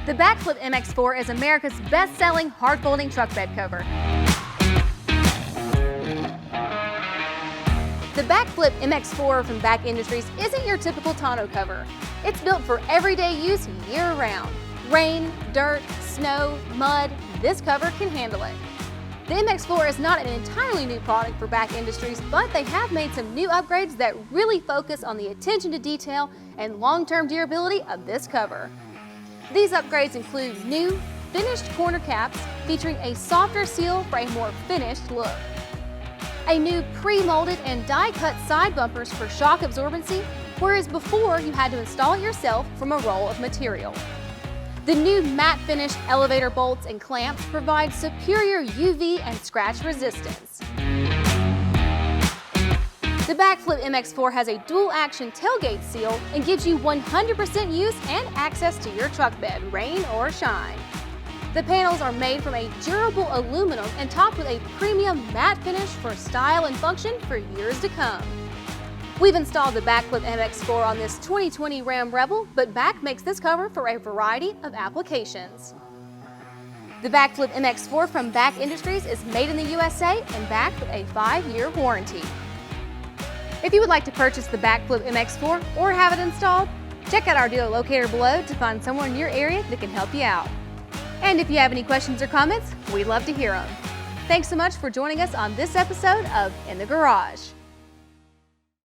The Backflip MX4 is America's best-selling hard-folding truck bed cover. The Backflip MX4 from BAK Industries isn't your typical tonneau cover. It's built for everyday use year-round. Rain, dirt, snow, mud, this cover can handle it. The MX4 is not an entirely new product for BAK Industries, but they have made some new upgrades that really focus on the attention to detail and long-term durability of this cover. These upgrades include new, finished corner caps featuring a softer seal for a more finished look. A new pre-molded and die-cut side bumpers for shock absorbency, whereas before you had to install it yourself from a roll of material. The new matte finished elevator bolts and clamps provide superior UV and scratch resistance. The Backflip MX4 has a dual-action tailgate seal and gives you 100% use and access to your truck bed, rain or shine. The panels are made from a durable aluminum and topped with a premium matte finish for style and function for years to come. We've installed the Backflip MX4 on this 2020 Ram Rebel, but BAK makes this cover for a variety of applications. The Backflip MX4 from BAK Industries is made in the USA and backed with a 5-year warranty. If you would like to purchase the Backflip MX4 or have it installed, check out our dealer locator below to find someone in your area that can help you out. And if you have any questions or comments, we'd love to hear them. Thanks so much for joining us on this episode of In the Garage.